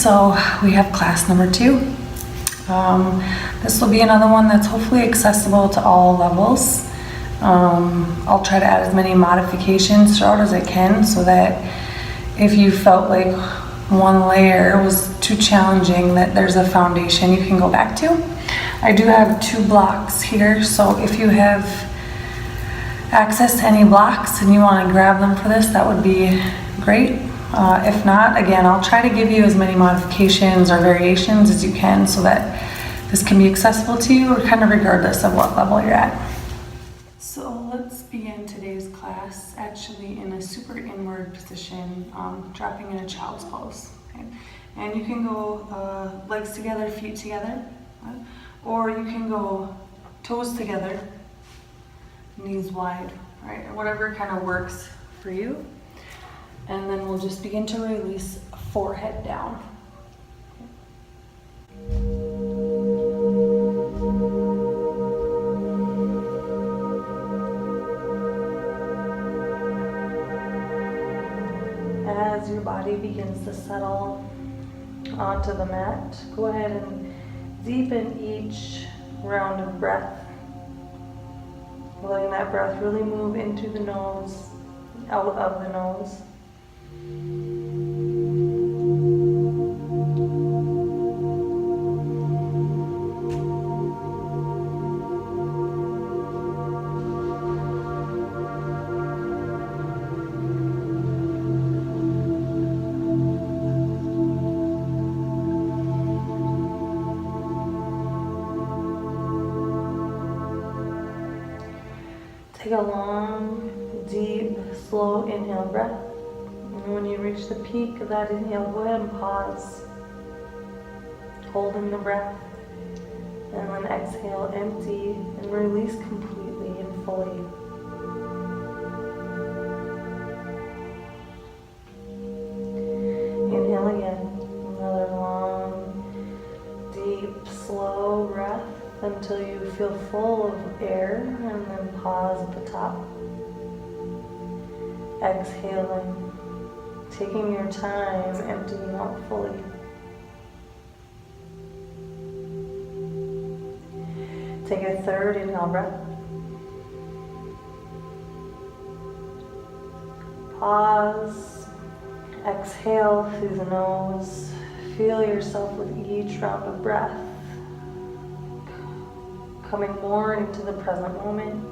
so we have class number 2. This will be another one that's hopefully accessible to all levels. I'll try to add as many modifications throughout as I can so that if you felt like one layer was too challenging, that there's a foundation you can go back to. I do have 2 blocks here, so if you have access to any blocks and you want to grab them for this, that would be great. If not, again, I'll try to give you as many modifications or variations as you can so that this can be accessible to you, or kind of regardless of what level you're at. So let's begin today's class actually in a super inward position, dropping in a child's pose. Okay? And you can go legs together, feet together, or you can go toes together, knees wide, right? Whatever kind of works for you. And then we'll just begin to release forehead down. As your body begins to settle onto the mat, go ahead and deepen each round of breath, letting that breath really move into the nose, out of the nose. Take a long, deep, slow inhale breath. And when you reach the peak of that inhale, go ahead and pause, holding the breath. And then exhale, empty, and release completely and fully. Inhale again. Another long, deep, slow breath until you feel full of air, and then pause at the top. Exhaling, taking your time, emptying out fully. Take a third inhale breath. Pause, exhale through the nose. Feel yourself with each round of breath coming more into the present moment.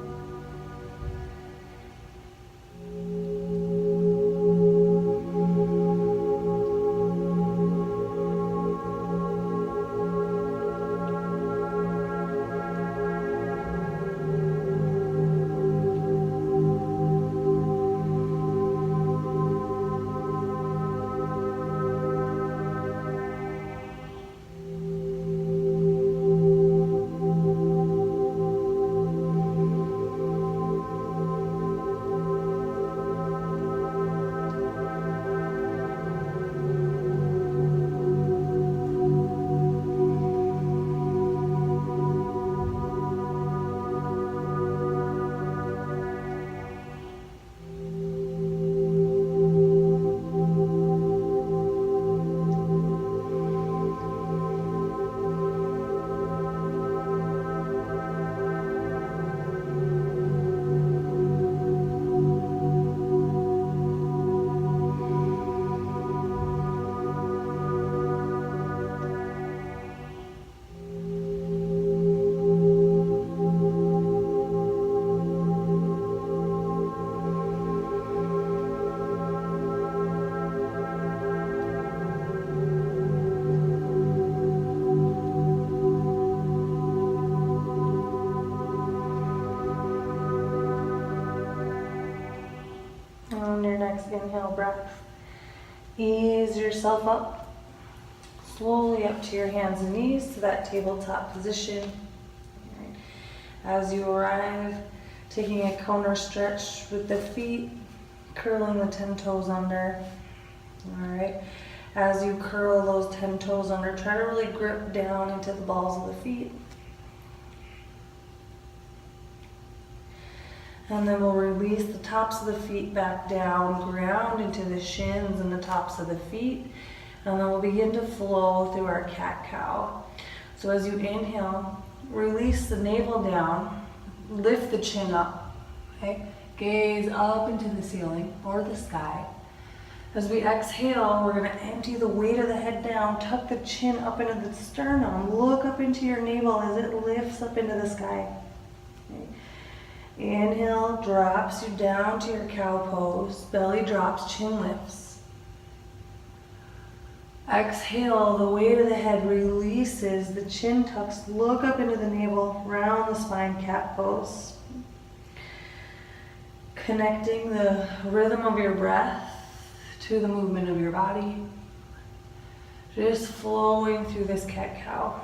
On your next inhale breath, ease yourself up, slowly up to your hands and knees to that tabletop position. Right. As you arrive, taking a counter stretch with the feet, curling the 10 toes under. All right. As you curl those 10 toes under, try to really grip down into the balls of the feet. And then we'll release the tops of the feet back down, ground into the shins and the tops of the feet. And then we'll begin to flow through our cat-cow. So as you inhale, release the navel down, lift the chin up, okay? Gaze up into the ceiling or the sky. As we exhale, we're gonna empty the weight of the head down, tuck the chin up into the sternum, look up into your navel as it lifts up into the sky. Okay. Inhale, drops you down to your cow pose, belly drops, chin lifts. Exhale, the weight of the head releases, the chin tucks, look up into the navel, round the spine, cat pose. Connecting the rhythm of your breath to the movement of your body. Just flowing through this cat-cow.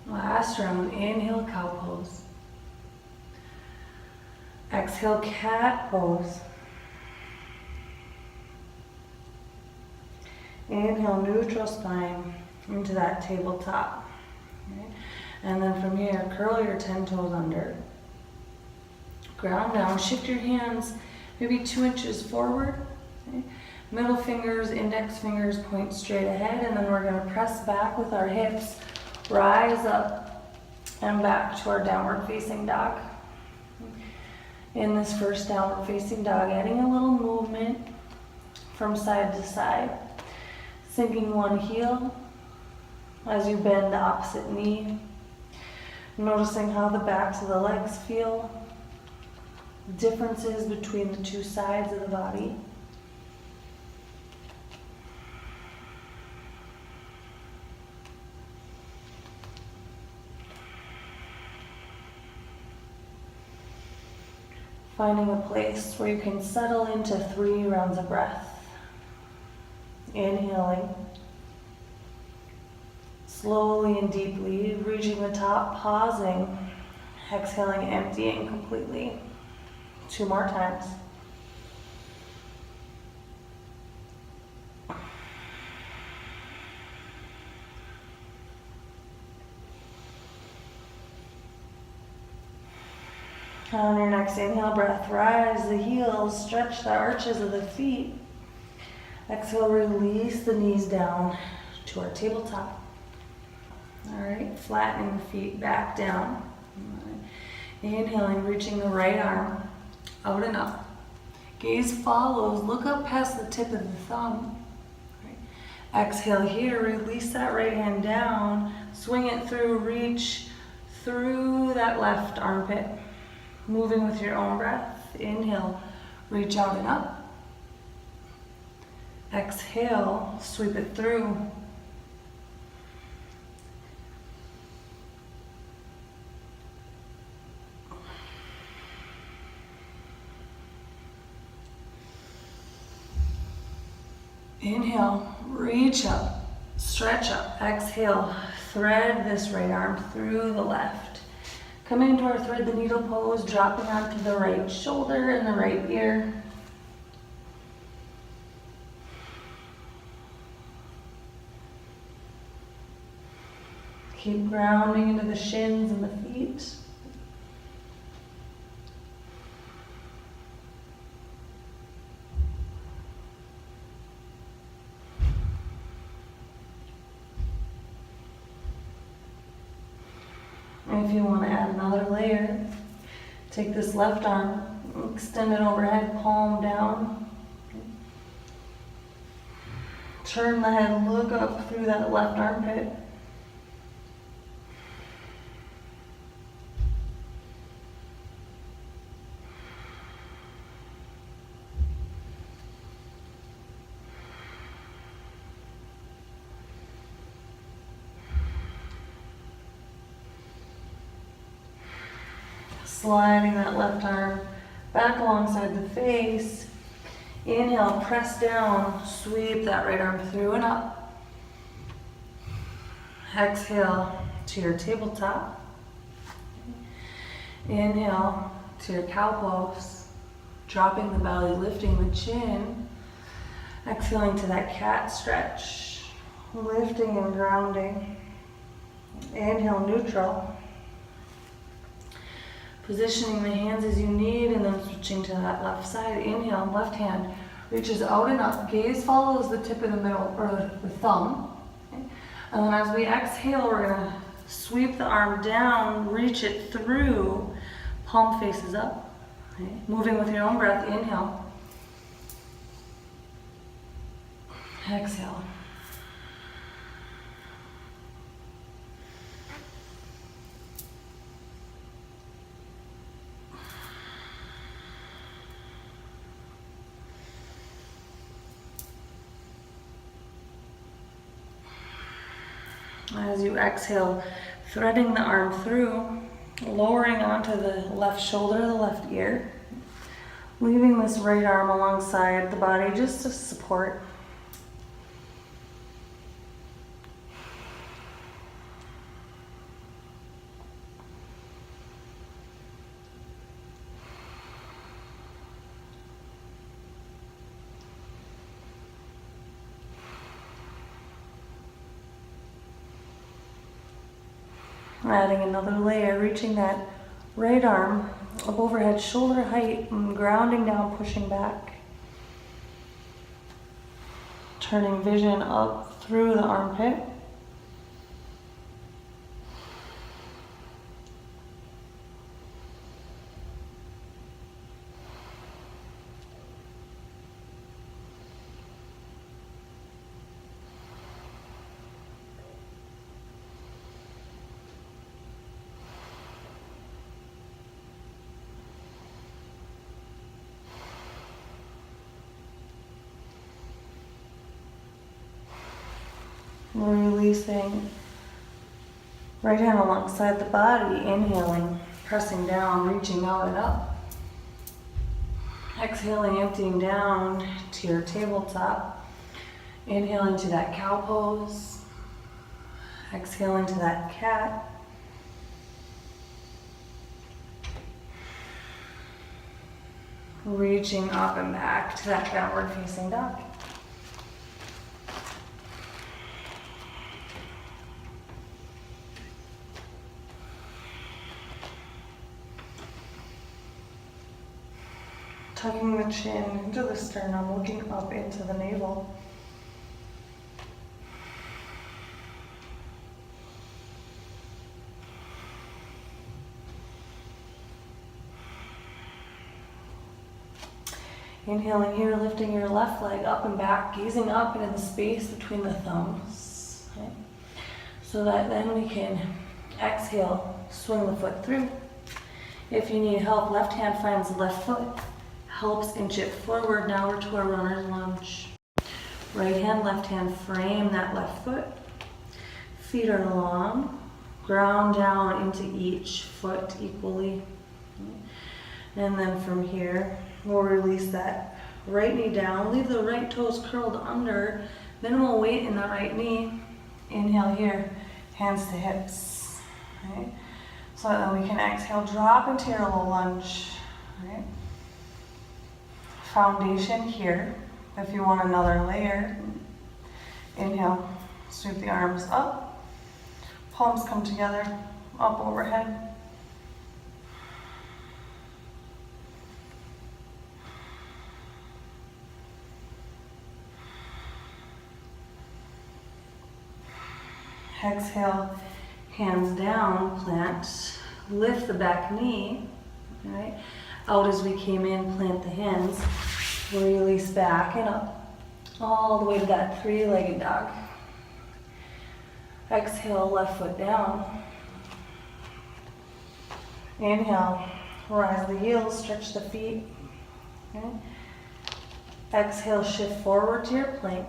Last round, inhale, cow pose. Exhale, cat pose. Inhale, neutral spine into that tabletop. Okay. And then from here, curl your 10 toes under. Ground down, shift your hands maybe 2 inches forward. Okay. Middle fingers, index fingers point straight ahead, and then we're gonna press back with our hips. Rise up and back to our downward facing dog. In this first downward facing dog, adding a little movement from side to side. Sinking one heel as you bend the opposite knee. Noticing how the backs of the legs feel. Differences between the two sides of the body. Finding a place where you can settle into 3 rounds of breath. Inhaling. Slowly and deeply, reaching the top, pausing. Exhaling, emptying completely. 2 more times. On your next inhale breath, rise the heels, stretch the arches of the feet. Exhale, release the knees down to our tabletop. All right, flattening the feet back down. Right. Inhaling, reaching the right arm out and up. Gaze follows, look up past the tip of the thumb. Right. Exhale here, release that right hand down, swing it through, reach through that left armpit. Moving with your own breath. Inhale, reach out and up. Exhale, sweep it through. Inhale, reach up, stretch up. Exhale, thread this right arm through the left. Coming into our thread the needle pose, dropping onto the right shoulder and the right ear. Keep grounding into the shins and the feet. If you want to add another layer, take this left arm, extend it overhead, palm down. Turn the head, look up through that left armpit. Sliding that left arm back alongside the face. Inhale, press down, sweep that right arm through and up. Exhale to your tabletop. Inhale to your cow pose, dropping the belly, lifting the chin. Exhaling to that cat stretch, lifting and grounding. Inhale, neutral. Positioning the hands as you need and then switching to that left side. Inhale, left hand reaches out and up. Gaze follows the tip of the middle, or the thumb. Okay? And then as we exhale, we're gonna sweep the arm down, reach it through, palm faces up. Okay? Moving with your own breath, inhale. Exhale. As you exhale, threading the arm through, lowering onto the left shoulder, the left ear, leaving this right arm alongside the body just to support. Adding another layer, reaching that right arm up overhead, shoulder height, and grounding down, pushing back. Turning vision up through the armpit. Releasing right hand alongside the body, inhaling, pressing down, reaching out and up. Exhaling, emptying down to your tabletop. Inhaling to that cow pose. Exhaling to that cat. Reaching up and back to that downward facing dog. Tucking the chin into the sternum, looking up into the navel. Inhaling here, lifting your left leg up and back, gazing up into the space between the thumbs. Okay? So that then we can exhale, swing the foot through. If you need help, left hand finds the left foot. Helps inch it forward. Now we're to our runner's lunge. Right hand, left hand frame that left foot. Feet are long. Ground down into each foot equally. And then from here, we'll release that right knee down. Leave the right toes curled under. Minimal weight in that right knee. Inhale here, hands to hips. Right? So that we can exhale, drop into your low lunge. Right? Foundation here. If you want another layer, inhale, sweep the arms up, palms come together, up overhead. Exhale, hands down, plant, lift the back knee, right? Out as we came in, plant the hands, release back and up, all the way to that three-legged dog. Exhale, left foot down. Inhale, rise the heels, stretch the feet. Okay. Exhale, shift forward to your plank.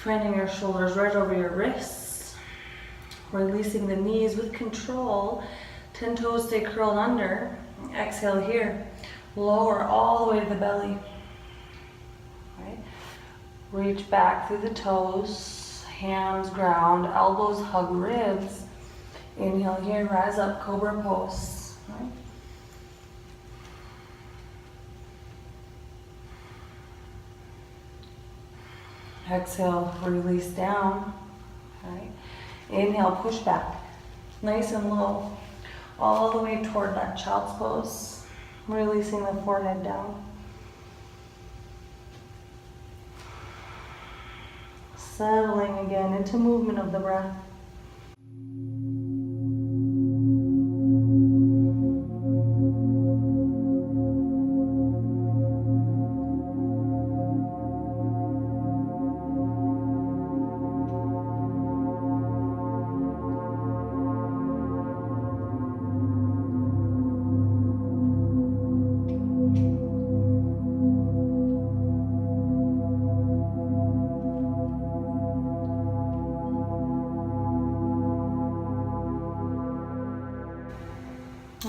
Fronting your shoulders right over your wrists. Releasing the knees with control 10 toes stay curled under. Exhale here. Lower all the way to the belly. Right? Reach back through the toes. Hands ground. Elbows hug ribs. Inhale here. Rise up. Cobra pose. Right? Exhale. Release down. Right? Inhale. Push back. Nice and low. All the way toward that child's pose. Releasing the forehead down. Settling again into movement of the breath.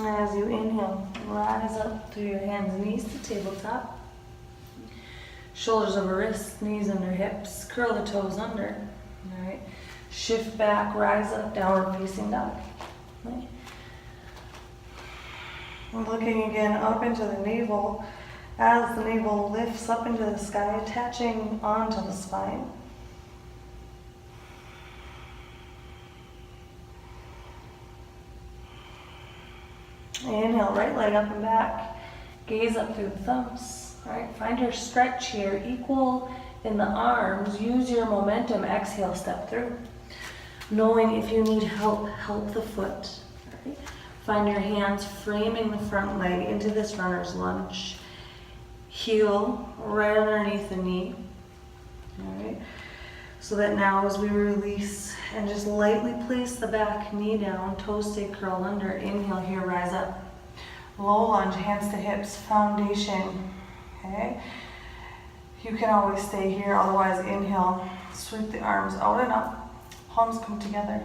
As you inhale, rise up through your hands and knees to tabletop. Shoulders over wrists, knees under hips. Curl the toes under. All right. Shift back, rise up, downward facing dog. Right. Looking again up into the navel. As the navel lifts up into the sky, attaching onto the spine. Inhale, right leg up and back. Gaze up through the thumbs. All right, find your stretch here. Equal in the arms. Use your momentum. Exhale, step through. Knowing if you need help, help the foot. All right. Find your hands framing the front leg into this runner's lunge. Heel right underneath the knee. All right. So that now as we release and just lightly place the back knee down, toes stay curled under. Inhale here, rise up. Low lunge, hands to hips, foundation. Okay. You can always stay here, otherwise inhale, sweep the arms out and up. Palms come together.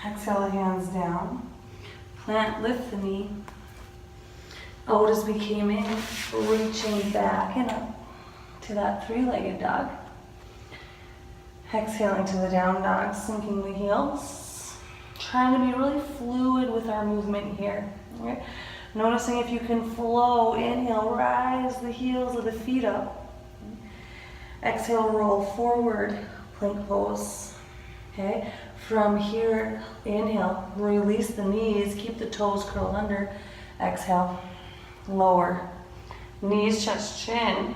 Exhale the hands down. Plant, lift the knee. Out as we came in, reaching back and up to that three-legged dog. Exhaling to the down dog, sinking the heels. Trying to be really fluid with our movement here. Okay? Noticing if you can flow. Inhale, rise the heels of the feet up. Exhale, roll forward, plank pose. Okay? From here, inhale, release the knees, keep the toes curled under. Exhale, lower. Knees touch chin,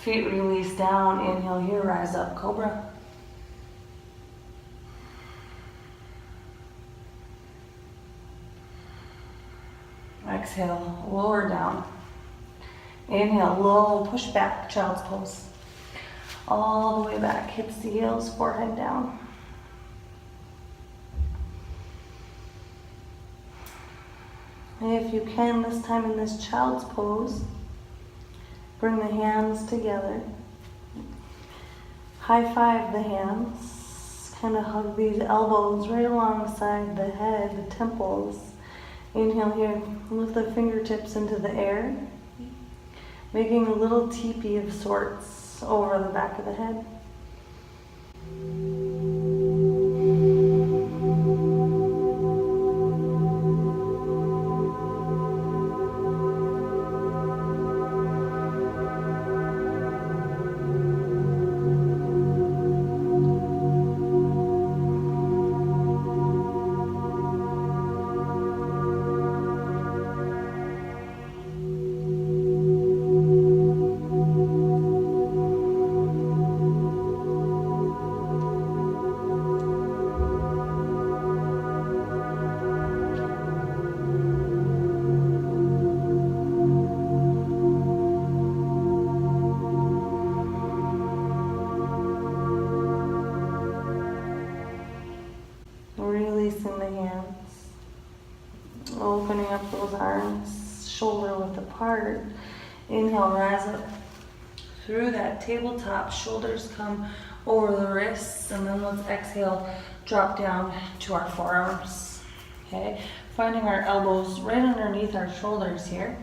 feet release down. Inhale here, rise up, cobra. Exhale, lower down. Inhale, low, push back, child's pose. All the way back, hips to heels, forehead down. If you can, this time in this child's pose, bring the hands together. High five the hands. Kind of hug these elbows right alongside the head, the temples. Inhale here, lift the fingertips into the air, making a little teepee of sorts over the back of the head. opening up those arms, shoulder width apart. Inhale, rise up through that tabletop. Shoulders come over the wrists, and then let's exhale, drop down to our forearms. Okay, finding our elbows right underneath our shoulders here.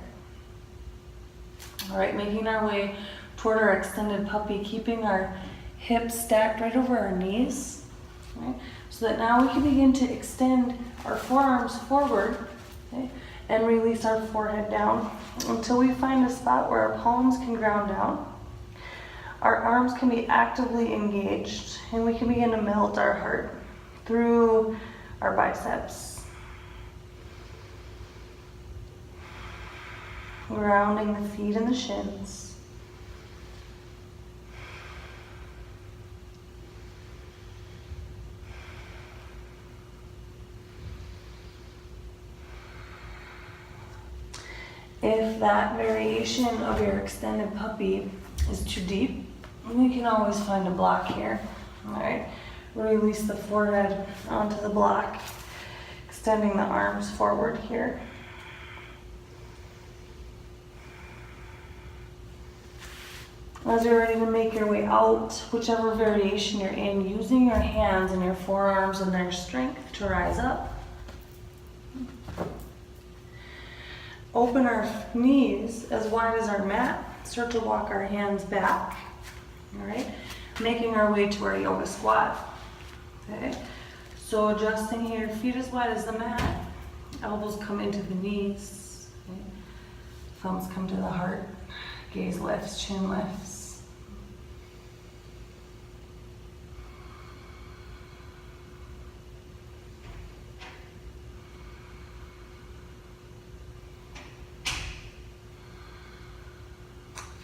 All right, making our way toward our extended puppy, keeping our hips stacked right over our knees. Right? So that now we can begin to extend our forearms forward, okay, and release our forehead down until we find a spot where our palms can ground down. Our arms can be actively engaged, and we can begin to melt our heart through our biceps. Grounding the feet and the shins. If that variation of your extended puppy is too deep, we can always find a block here. All right, release the forehead onto the block, extending the arms forward here. As you're ready to make your way out, whichever variation you're in, using your hands and your forearms and their strength to rise up. Open our knees as wide as our mat. Start to walk our hands back. All right, making our way to our yoga squat. Okay, so adjusting here, feet as wide as the mat. Elbows come into the knees. Okay. Thumbs come to the heart. Gaze lifts, chin lifts.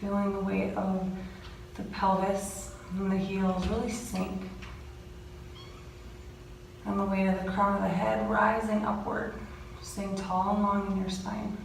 Feeling the weight of the pelvis and the heels really sink. And the weight of the crown of the head rising upward, staying tall and long in your spine.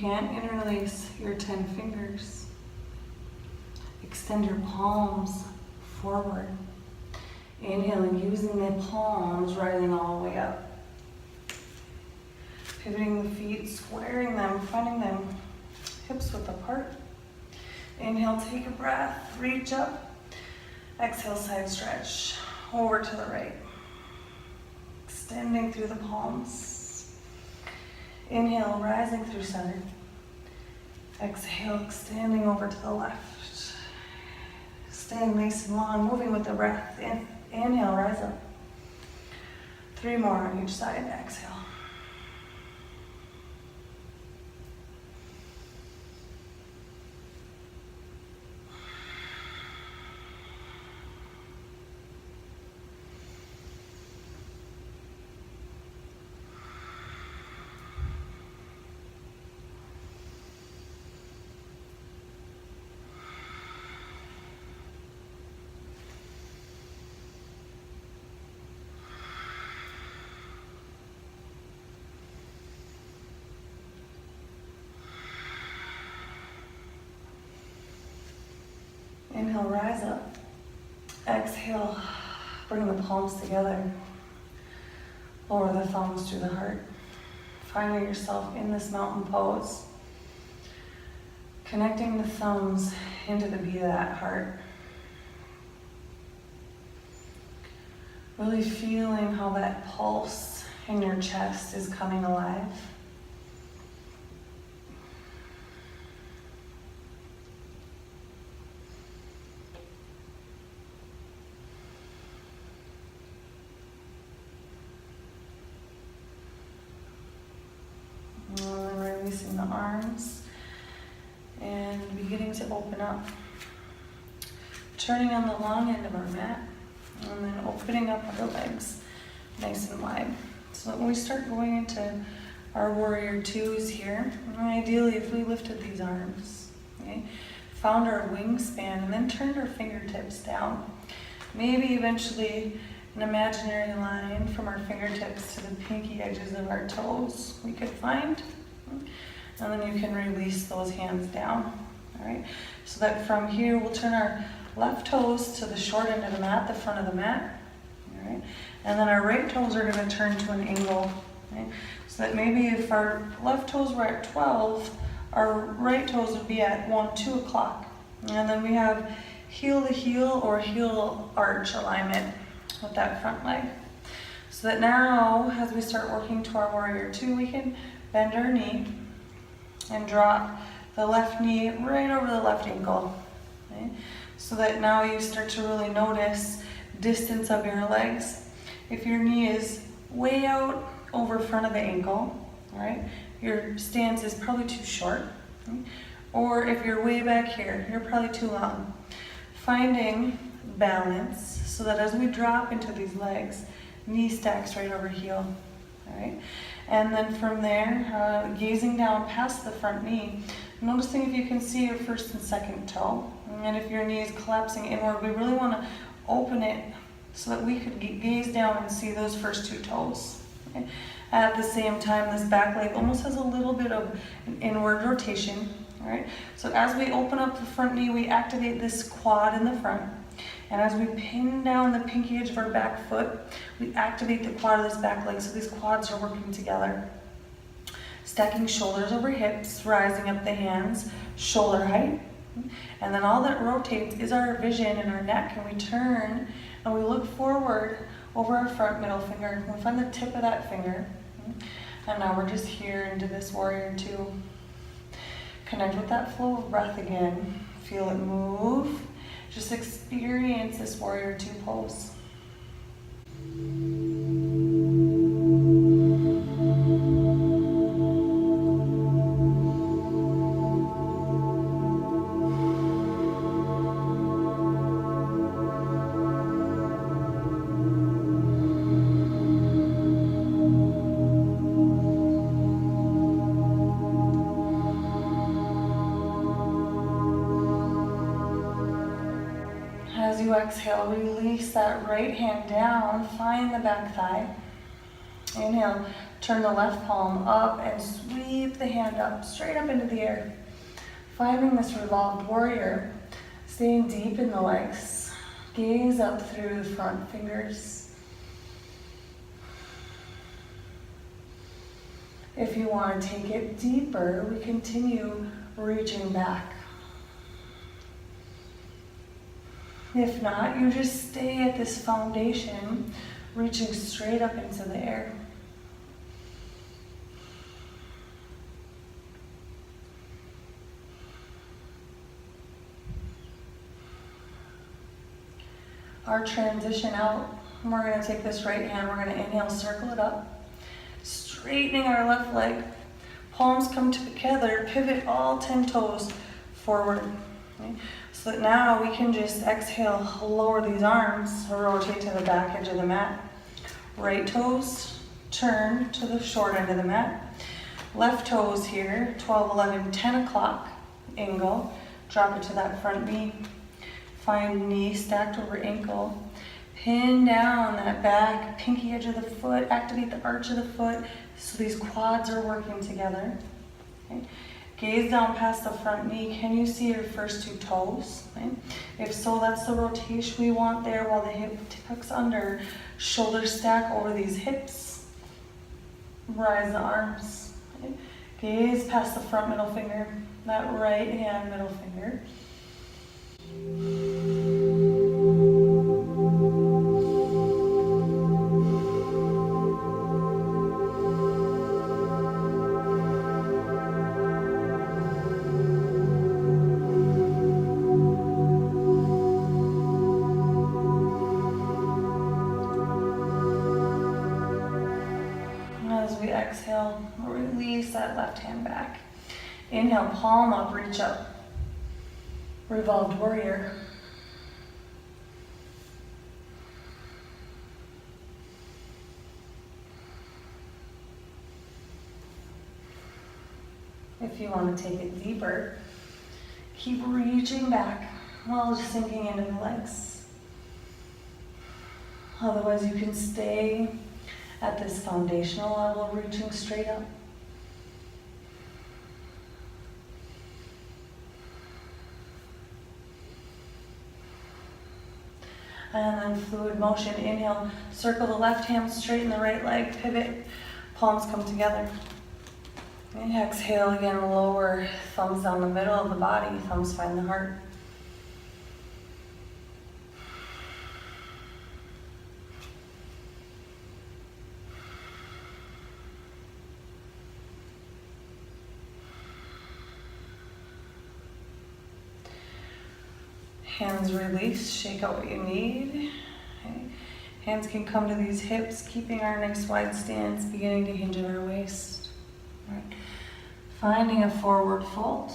Interlace your 10 fingers. Extend your palms forward. Inhaling, using the palms, rising all the way up. Pivoting the feet, squaring them, finding them hips width apart. Inhale, take a breath, reach up. Exhale, side stretch, over to the right. Extending through the palms. Inhale, rising through center. Exhale, extending over to the left. Staying nice and long, moving with the breath. Inhale, rise up. 3 more on each side, exhale. Inhale, rise up. Exhale, bring the palms together. Lower the thumbs to the heart. Finding yourself in this mountain pose. Connecting the thumbs into the beat of that heart. Really feeling how that pulse in your chest is coming alive. And then releasing the the arms and beginning to open up. Turning on the long end of our mat and then opening up our legs nice and wide. So when we start going into our warrior twos here, ideally if we lifted these arms, okay, found our wingspan and then turned our fingertips down. Maybe eventually an imaginary line from our fingertips to the pinky edges of our toes we could find. And then you can release those hands down. All right, so that from here we'll turn our left toes to the short end of the mat, the front of the mat. All right, and then our right toes are going to turn to an angle. Okay? So that maybe if our left toes were at 12, our right toes would be at 1, 2 o'clock. And then we have heel to heel or heel arch alignment with that front leg. So that now, as we start working to our warrior two, we can bend our knee and drop the left knee right over the left ankle. Okay? So that now you start to really notice distance of your legs. If your knee is way out over front of the ankle, all right, your stance is probably too short. Okay? Or if you're way back here, you're probably too long. Finding balance so that as we drop into these legs, knee stacks right over heel. All right, and then from there, gazing down past the front knee, noticing if you can see your first and second toe. And if your knee is collapsing inward, we really want to open it so that we could gaze down and see those first two toes. Okay? At the same time, this back leg almost has a little bit of an inward rotation. All right, so as we open up the front knee, we activate this quad in the front. And as we pin down the pinky edge of our back foot, we activate the quad of this back leg, so these quads are working together. Stacking shoulders over hips, rising up the hands, shoulder height. And then all that rotates is our vision and our neck, and we turn and we look forward over our front middle finger. We find the tip of that finger. And now we're just here into this warrior two. Connect with that flow of breath again. Feel it move. Just experience this warrior two pose. As you exhale, release that right hand down, find the back thigh. Inhale, turn the left palm up and sweep the hand up, straight up into the air. Finding this revolved warrior, staying deep in the legs. Gaze up through the front fingers. If you want to take it deeper, we continue reaching back. If not, you just stay at this foundation, reaching straight up into the air. Our transition out, we're going to take this right hand, we're going to inhale, circle it up, straightening our left leg, palms come together, pivot all 10 toes forward. Okay? So that now we can just exhale, lower these arms, rotate to the back edge of the mat. Right toes turn to the short end of the mat. Left toes here, 12, 11, 10 o'clock angle. Drop it to that front knee. Find knee stacked over ankle. Pin down that back, pinky edge of the foot. Activate the arch of the foot so these quads are working together. Okay. Gaze down past the front knee. Can you see your first two toes? Okay. If so, that's the rotation we want there while the hip tucks under. Shoulder stack over these hips. Rise the arms. Okay. Gaze past the front middle finger, that right hand middle finger. As we exhale, release that left hand back. Inhale, palm up, reach up. Revolved warrior. If you want to take it deeper, keep reaching back while just sinking into the legs. Otherwise, you can stay at this foundational level, reaching straight up. And then fluid motion. Inhale, circle the left hand, straighten the right leg, pivot, palms come together. And exhale again, lower thumbs down the middle of the body, thumbs find the heart. Hands release, shake out what you need. Okay. Hands can come to these hips, keeping our nice wide stance, beginning to hinge at our waist. Right. Finding a forward fold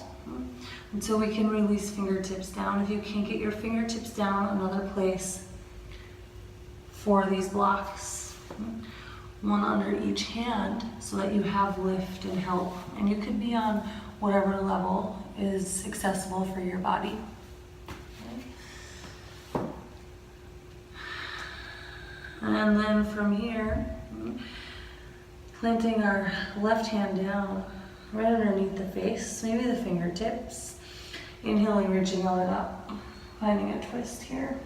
until we can release fingertips down. If you can't get your fingertips down, another place for these blocks. One under each hand so that you have lift and help. And you could be on whatever level is accessible for your body. And then from here, planting our left hand down, right underneath the face, maybe the fingertips. Inhaling, reaching out and up, finding a twist here.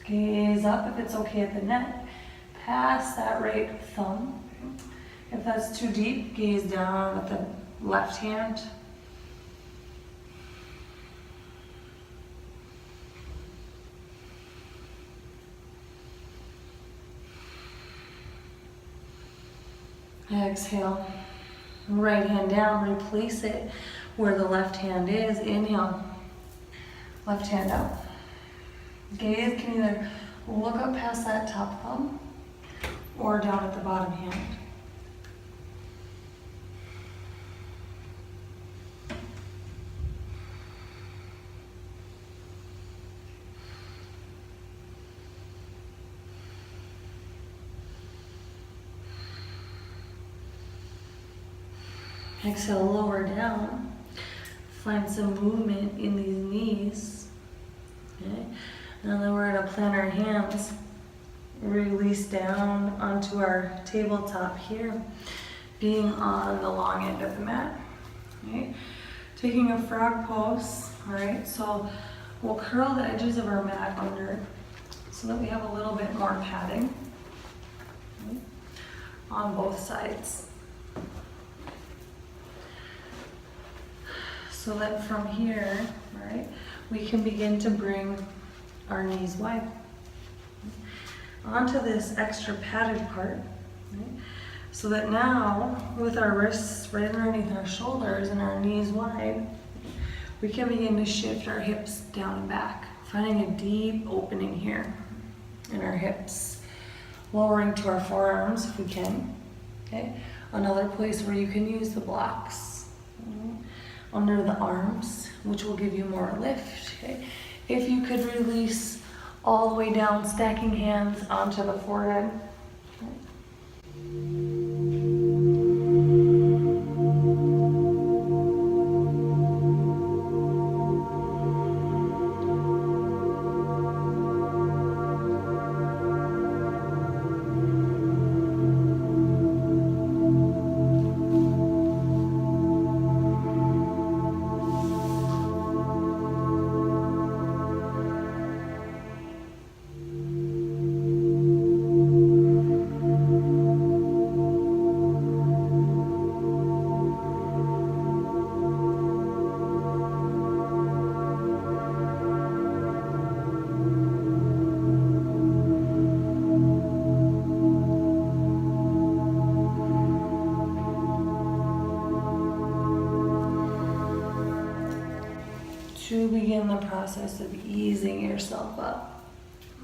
Gaze up if it's okay at the neck. Pass that right thumb. If that's too deep, gaze down with the left hand. Exhale, right hand down, replace it where the left hand is. Inhale, left hand out. Gaze can either look up past that top thumb or down at the bottom hand. Exhale, lower down. Find some movement in these knees. Okay. Now then we're going to plant our hands, release down onto our tabletop here, being on the long end of the mat. Okay. Taking a frog pose. All right. So we'll curl the edges of our mat under so that we have a little bit more padding, okay, on both sides. So that from here, all right, we can begin to bring our knees wide onto this extra padded part, right? So that now, with our wrists right underneath our shoulders and our knees wide, we can begin to shift our hips down and back, finding a deep opening here in our hips, lowering to our forearms if we can, okay? Another place where you can use the blocks under the arms, which will give you more lift. Okay? If you could release all the way down, stacking hands onto the forehead. Okay? To begin the process of easing yourself up,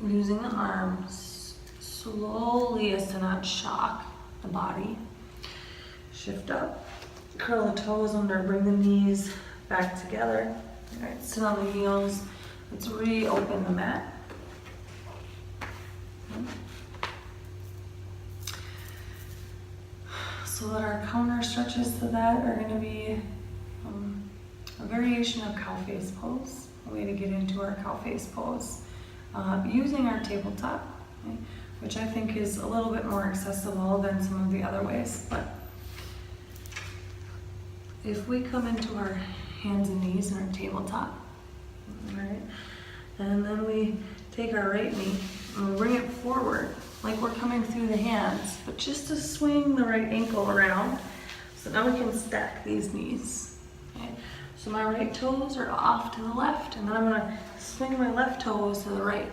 using the arms slowly as to not shock the body. Shift up, curl the toes under, bring the knees back together. All right, sit on the heels. Let's reopen the mat. So that our counter stretches to that are going to be a variation of cow face pose, a way to get into our cow face pose, using our tabletop, okay, which I think is a little bit more accessible than some of the other ways. But if we come into our hands and knees in our tabletop, all right, and then we take our right knee and we bring it forward like we're coming through the hands, but just to swing the right ankle around. So now we can stack these knees. Okay? So my right toes are off to the left, and then I'm gonna swing my left toes to the right.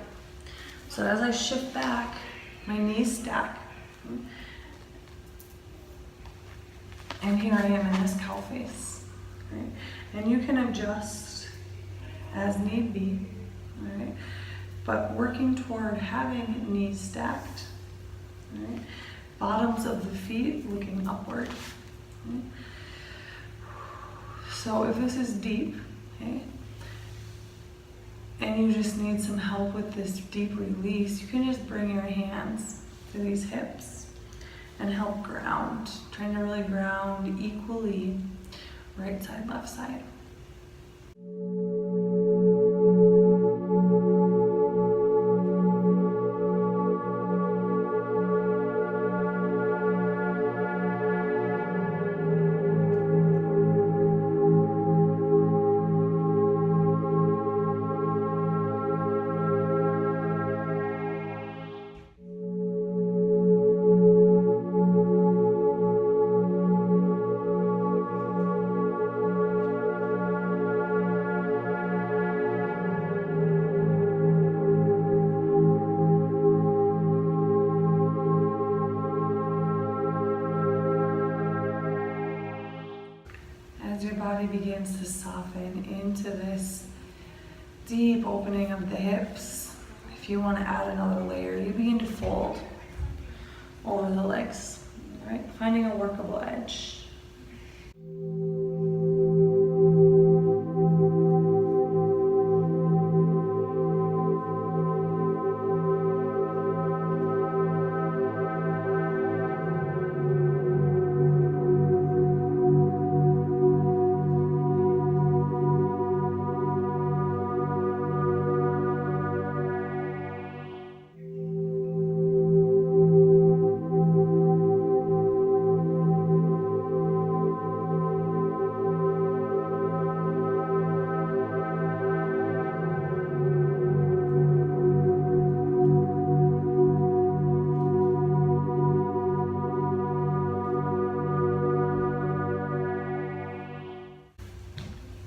So as I shift back, my knees stack. And here I am in this cow face. Right? And you can adjust as need be. Right? But working toward having knees stacked. Right? Bottoms of the feet looking upward. Right? So if this is deep, okay, and you just need some help with this deep release, you can just bring your hands to these hips and help ground, trying to really ground equally, right side, left side. As your body begins to soften into this deep opening of the hips, if you want to add another layer, you begin to fold over the legs, right? Finding a workable edge.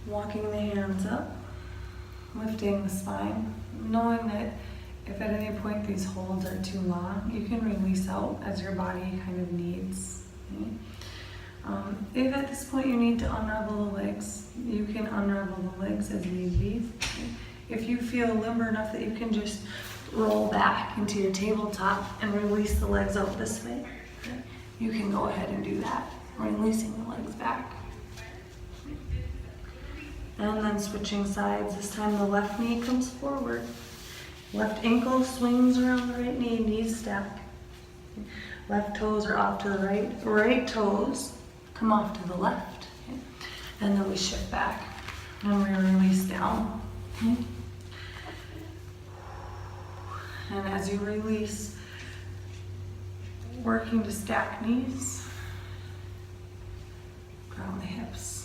Walking the hands up, lifting the spine, knowing that if at any point these holds are too long, you can release out as your body kind of needs. Okay? If at this point you need to unravel the legs, you can unravel the legs as need be. Okay? If you feel limber enough that you can just roll back into your tabletop and release the legs out this way, okay, you can go ahead and do that, releasing the legs back. And then switching sides. This time the left knee comes forward. Left ankle swings around the right knee, knees stack. Left toes are off to the right. Right toes come off to the left. Okay? And then we shift back and we release down. Okay? And as you release, working to stack knees, ground the hips.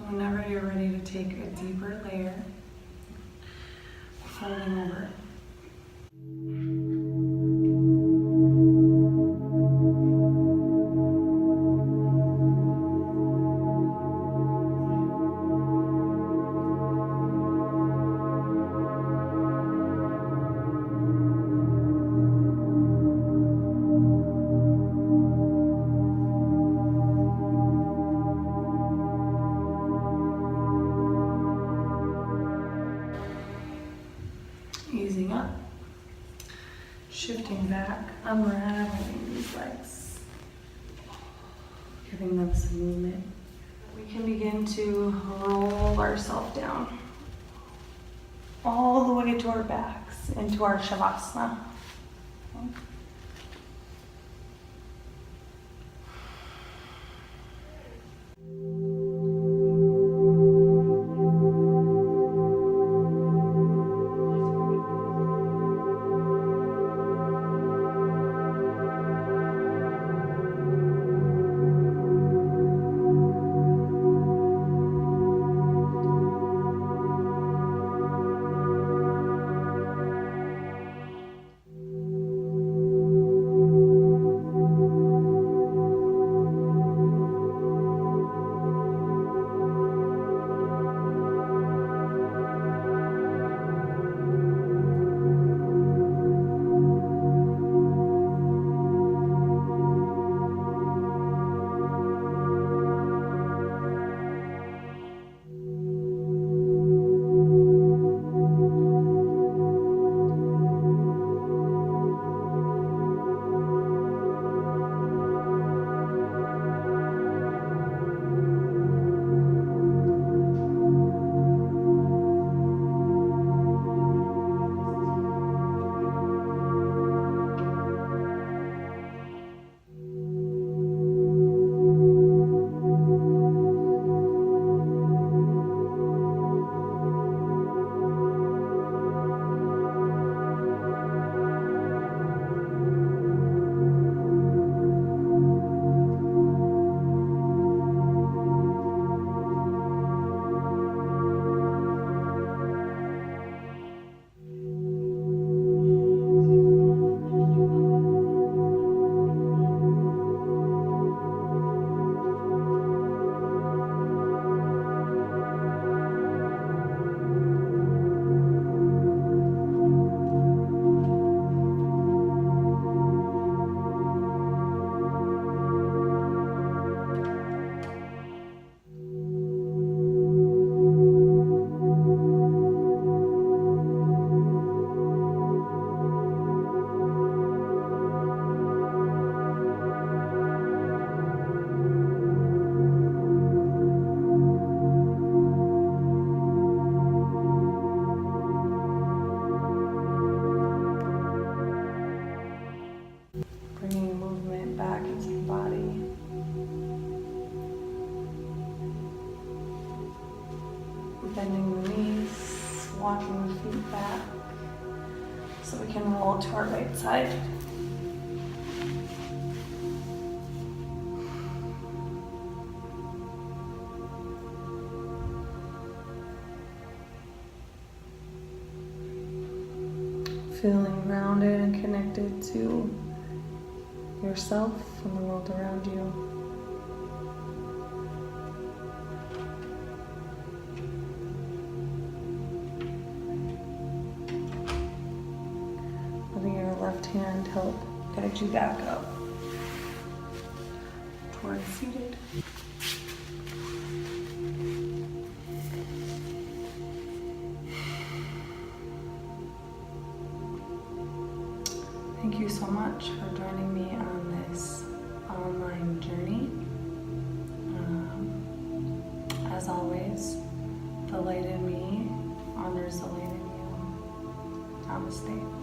Whenever you're ready to take a deeper layer, folding over. unraveling these legs, giving them some movement. We can begin to roll ourselves down all the way to our backs into our shavasana. Okay. Bringing movement back into the body. Bending the knees, walking the feet back so we can roll to our right side. Feeling grounded and connected to yourself and the world around you. Letting your left hand help guide you back up towards seated. Thank you so much for joining me on this online journey. As always, the light in me honors the light in you. Namaste.